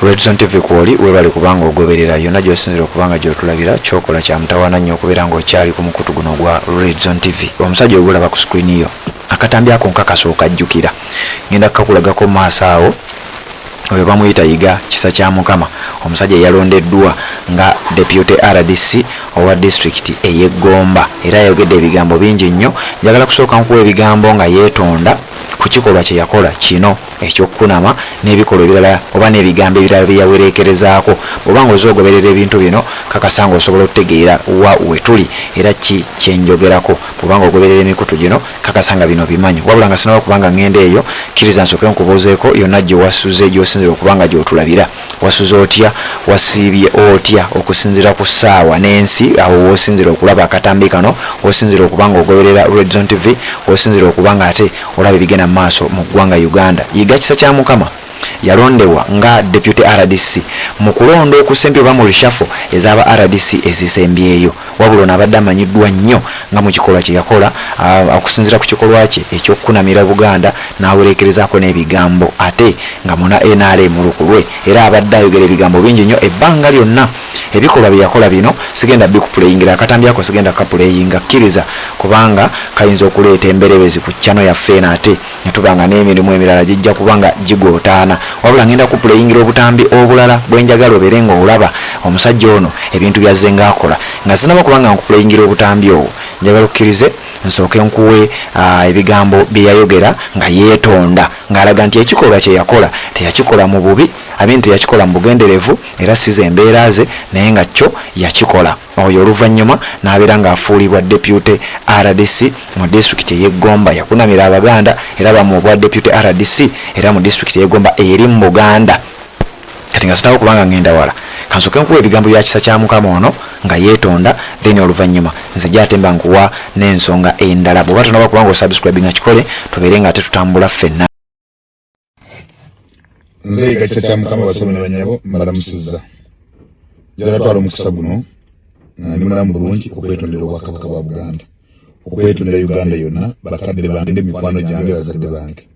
Red Zone TV kwoli webale kubanga ogoberera yonna gy'osinzira okubanga gy'otulabira kyokola kya mutawaana nnyo okubeera ng'okyali ku mukutu guno gwa Red Zone TV. Omusajja ogulaba ku screen yo akatambi ako nkakasooka ajjukira ngenda kukakulagako mu maaso awo oyo bamuyita Yiga Kisa kya Mukama, omusajja yalondeddwa nga Deputy RDC owa district ey'Egomba era yayogedde ebigambo bingi nnyo. Njagala kusooka nkuwa ebigambo nga yeetonda ku kikolwa kye yakola kino eky'okkunama n'ebikolwa ebirala oba n'ebigambo ebirala bye yawereekerezaako. Bw'obanga ozoogoberera ebintu bino kakasanga osobola okutegeera wa wetuli era ki kyenjogerako. Bw'obanga ogoberera emikutu gino kakasanga bino bimanyi, wabula nga sinaba kubanga ngenda eyo kkiriza nsooke nkubuuzeeko yonna gye wasuze gy'osinzira okubanga gy'otulabira. Wasuze otya, wasiibye otya okusinzira ku ssaawa n'ensi awo w'osinzira okulaba akatambi kano, w'osinzira okubanga ogoberera Red Zone TV, w'osinzira okubanga ate olaba ebigenda mu maaso mu ggwanga Uganda. Yiga Kisa kya Mukama yalondewa nga Deputy RDC mu kulonda okusembye oba mu lishafo ez'aba RDC ezisembyeyo, wabula onabadde amanyiddwa nnyo nga mu kikolwa kye yakola okusinzira ku kikolwa kye eky'okkunamira Buganda n'awereekerezaako n'ebigambo ate nga muna NRM lukulwe era abadde ayogera ebigambo bingi nnyo ebbanga lyonna. Ebikolwa bye yakola bino sigenda bikupuleyingira, akatambi ako sigenda kapuleyinga kkiriza kubanga kayinza okuleeta emberebezi ku channel yaffe ate netubanga n'emirimu emirala gijja kubanga gigootaana, wabula ngenda kupuleyingira obutambi obulala bwenjagala obeere ng'olaba omusajja ono ebintu byazze ng'akola nga sinaba kubanga nkupuleyingira obutambi obwo. Njagala okkirize nsooke nkuwe ebigambo bye yayogera nga yeetonda ng'alaga nti ekikolwa kye yakola teyakikola mu bubi, teyakikola mu bugenderevu era size embeera ze naye nga kyo yakikola. Oyo oluvannyuma n'abeera ng'afuulibwa Deputy RDC mu district ey'Egomba. Yakunamira Abaganda era bamuwa Deputy RDC era mu district ey'Egomba eri mu Buganda. Kati nga sitawo kubanga ngenda wala kansooke nkuwa ebigambo bya Kisa kya Mukama ono nga yeetonda, then oluvannyuma nzija ate mba nkuwa n'ensonga endala. Bw'oba tonaba kubanga osubscribe nga kikole tubeere nga tetutambula ffenna. Nze Yiga Kisa kya Mukama basabo ne banyabo mbalamusizza. Njagala twala omukisa guno ndi mulamu bulungi okwetondera Obwakabaka bwa Buganda, okwetondera Uganda yonna, bakadde bange n'emikwano gyange, bazadde bange.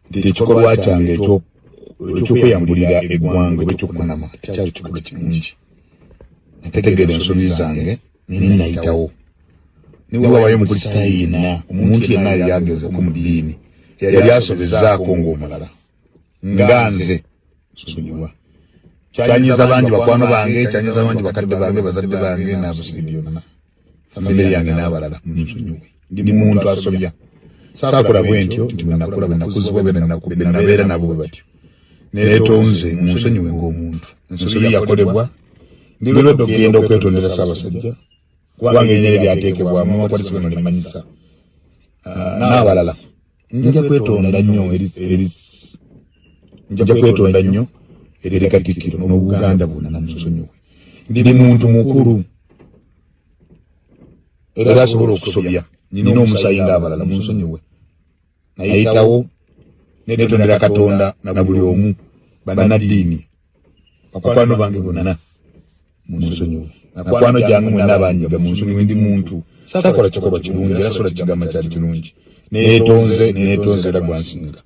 Nti ekikolwa kyange eky'okweyambulira eggwanga oba eky'okkunama tekyali kikolwa kirungi. Nategeera ensobi zange ninayitawo. Niwe wabayo omukristaayo yenna, omuntu yenna yali agezeeko mu ddiini yali asobezaako ng'omulala nga nze nsonyiwa. Kyanyiza bangi bakwano bange, kyanyiza bangi bakadde bange, bazadde bange n'abasigidi yonna, famire yange n'abalala nsonyiwe. Ndi muntu asobya. Saakola bwe ntyo nti bwe nakula bwe nakuzibwa bwe nabeera nabo bwe batyo. Neetonze munsonyiwe ng'omuntu. Ensobi yakolebwa ndi lwedde okugenda okwetondera Ssaabasajja kubanga enyere byateekebwamu abakwatisi bano limanyisa n'abalala. Njja kwetonda nnyo eri Katikkiro n'Obuganda bwonna namusonyiwe. Ndi muntu mukulu era asobola okusobya, nina omusayi ng'abalala munsonyiwe. Nayitawo neetondera Katonda na buli omu, bannaddiini, bakwano bange bonna munsonyiwe. Nakwano gyange mwenna abanyiga munsonyiwe. Ndi muntu saakola kikolwa kirungi era sobola kigamba kyali kirungi. Neetonze era gwansinga.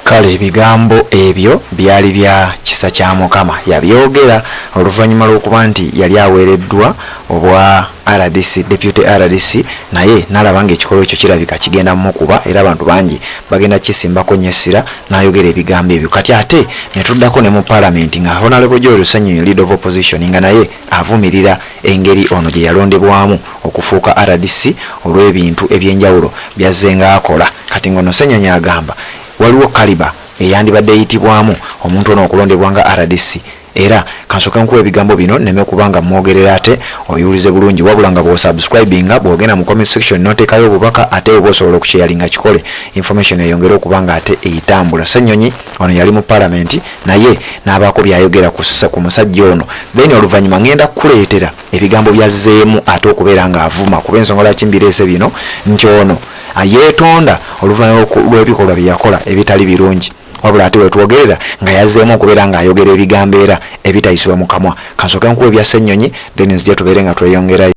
Kale ebigambo ebyo byali bya Kisa kya Mukama, yabyogera oluvannyuma lw'okuba nti yali aweereddwa obwa RDC, Deputy RDC, naye n'alaba ng'ekikolwa ekyo kirabika kigenda mukuba era abantu bangi bagenda kisimbako nyesira, n'ayogera ebigambo ebyo. Kati ate ne tuddako ne mu Parliament nga Honorable Joel Lusanyonyi, Leader of Opposition, nga naye avumirira engeri ono gye yalondebwamu okufuuka RDC olw'ebintu ebyenjawulo byazze ng'akola. Kati ng'ono Ssenyonyi agamba waliwo kaliba eyandibadde eyitibwamu omuntu ono okulondebwa nga RDC era kansooke nkuwa ebigambo bino nneme kubanga mwogerera ate oyulize bulungi, wabula nga bw'osubscribinga bw'ogenda mu comment section n'oteekayo obubaka ate oba osobola okukiyalinga kikole information eyongere okubanga ate eyitambula. Ssenyonyi ono yali mu Parliament naye n'abaako byayogera ku musajja ono, then oluvannyuma ngenda kukuleetera ebigambo byazzeemu ate okubeera ng'avuma kuba ensonga lwaki mbireese bino nti ono yeetonda oluvannyuma lw'ebikolwa bye yakola ebitali birungi, wabula ate wetwogerera nga yazzeemu okubeera ng'ayogera ebigambo era ebitayisibwa mu kamwa. Kansooke nkuwa ebya Ssenyonyi then nzija tubeere nga tweyongerayo.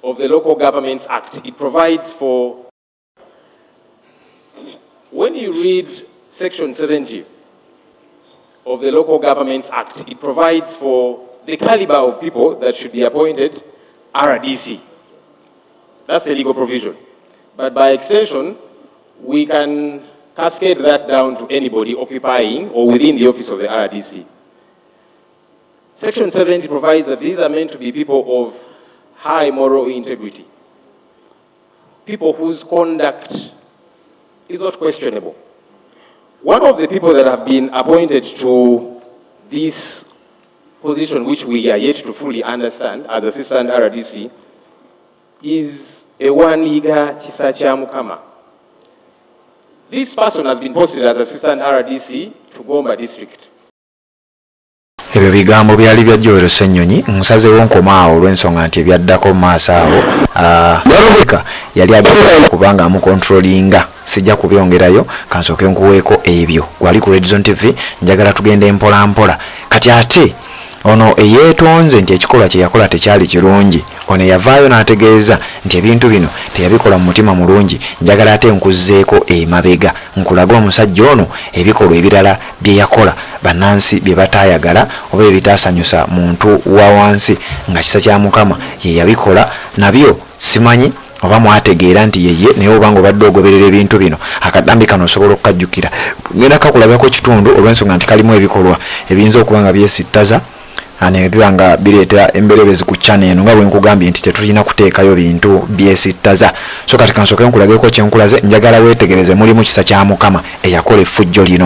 Of the Local Governments Act, it provides for when you read Section 70 of the Local Governments Act, it provides for the caliber of people that should be appointed RDC. That's the legal provision. But by extension, we can cascade that down to anybody occupying or within the office of the RDC. Section 70 provides that these are meant to be people of high moral integrity, people whose conduct is not questionable. One of the people that have been appointed to this position, which we are yet to fully understand as Assistant RDC, is Ewaniga Kisacha Mukama. This person has been posted as Assistant RDC to Gomba District. Ebyo bigambo byali bya Joel Ssenyonyi nsazeewo nkomaawo olw'ensonga nti ebyaddako mu maaso awo yali agenda kubanga amukontrolinga. Sijja kubyongerayo kansooke nkuweeko ebyo. Gwali ku Red Zone TV, njagala tugende mpola mpola. Kati ate ono eyeetonze nti ekikolwa kye yakola tekyali kirungi, ono yavaayo n'ategeeza nti ebintu bino teyabikola mu mutima mulungi. Njagala ate nkuzzeeko emabega nkulaga omusajja ono ebikolwa ebirala bye yakola bannansi bye bataayagala oba ebitaasanyusa muntu wa wansi nga kisa kya Mukama ye yabikola nabyo simanyi oba mwategeera nti yeye naye obanga obadde ogoberera ebintu bino akadambi kano osobola okukajjukira. Ngenda kakulabako kitundu olw'ensonga nti kalimu ebikolwa ebiyinza okuba nga byesittaza biba nga bireeta emberebezi ku channel eno nga bwe nkugambye nti tetulina kuteekayo bintu byesittaza. So kati kansooke nkulageko kye nkulaze, njagala weetegereze mulimu kisa kya Mukama eyakola effujjo lino.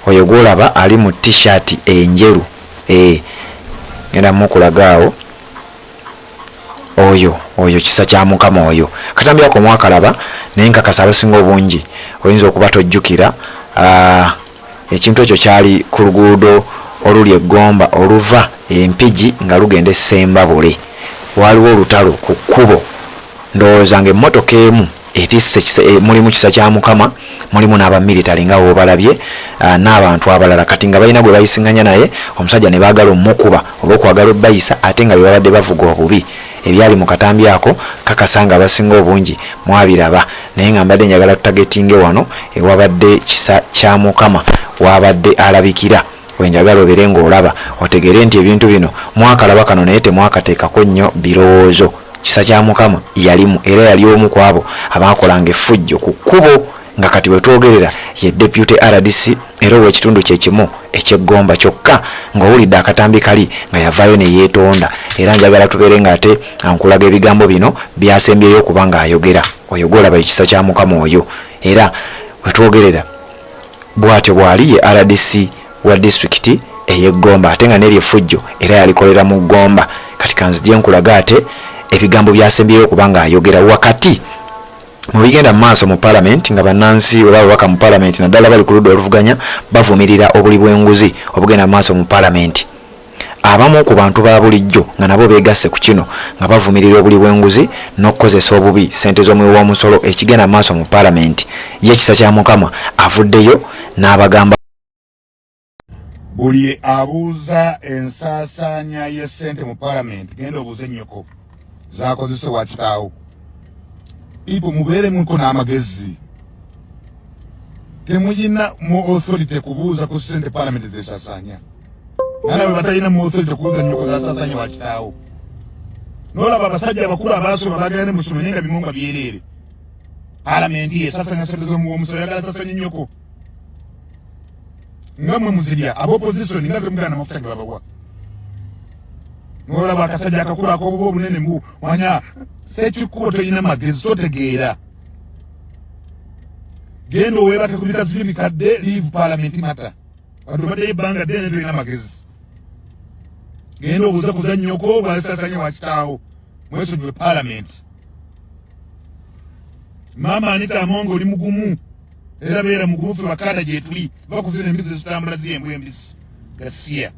Oyo gwolaba ali mu t-shirt enjeru ngenda mukulagaawo oyo kisa kya Mukama oyo. Katambi ako mwakalaba naye nkakasa abasinga obungi oyinza okuba tojjukira ekintu ekyo kyali ku luguudo oluli eggomba oluva Empigi nga lugenda Sembabule. Waliwo olutalo ku kkubo, ndowooza nga emmotoka emu etisse mulimu kisa kya Mukama, mulimu n'abamilitale nga bw'obalabye n'abantu abalala. Kati nga balina gwe bayisinganya naye omusajja ne baagala omukuba olw'okwagala obbayisa ate nga bye babadde bavuga obubi. Ebyali mu katambi ako kakasa nga abasinga obungi mwabiraba, naye nga mbadde njagala tutagetinge wano ewabadde kisa kya Mukama wabadde alabikira. Wenjagala obere ng'olaba otegere nti ebintu bino mwakalaba kano naye temwakateekako nnyo birowoozo. Kisa kya Mukama yalimu era yali omu ku abo abaakolanga effujjo ku kkubo nga kati wetwogerera ye Deputy RDC era ow'ekitundu kye kimu eky'eggomba kyokka ng'owulidde akatambi kali nga yavaayo ne yeetonda. Era njagala tubeere nga ate ankulaga ebigambo bino byasembyeyo okuba ng'ayogera. Oyo gwolaba ekisa kya Mukama oyo. Era wetwogerera bw'atyo bw'ali ye RDC wa disitulikiti ey'eggomba ate nga n'eryo effujjo era yalikolera mu Ggomba. Kati kanzigye nkulaga ate ebigambo byasembyeyo okuba ng'ayogera wakati mu bigenda mu maaso mu Parliament nga bannansi oba ababaka mu Parliament naddala bali ku ludda oluvuganya bavumirira obuli bw'enguzi obugenda mu maaso mu Parliament. Abamu ku bantu ba bulijjo nga nabo beegasse ku kino nga bavumirira obuli bw'enguzi n'okukozesa obubi ssente z'omuwi w'omusolo ekigenda mu maaso mu Parliament. Ye kisa kya Mukama avuddeyo n'abagamba buli abuuza ensaasaanya y'essente mu Parliament genda obuuze nnyoko zaakozesebwa kitaawo. People mubeere muko n'amagezi. Temuyina mu authority kubuuza ku ssente Parliament z'ensaasaanya. Nalabe batalina mu authority kubuuza nnyoko z'ensaasaanya wa kitaawo. N'olaba abasajja abakulu abaasoma bagenda mu ssomero nga bimunga byereere. Parliament y'ensaasaanya ssente z'omuwi w'omusolo yagala nsaasaanya nnyoko. Nga mwe muzirya ab'opposition nga temugana amafuta ge babawa. N'olaba akasajja akakulu ak'obuba obunene mbu wanya sekikubo toyina magezi totegeera. Genda oweebake ku bikazi by'emikadde leave Parliament matter. Wadde obaddeyo ebbanga ddene toyina magezi. Genda obuuze kuza nnyoko bw'asaasaanya wa kitaawo mwesonyiwe Parliament. Maama Anita Amongo oli mugumu era beera mugumu ffe bakanda gye tuli bakuzina embizi ezitambula ziri embwa embisi gasiya.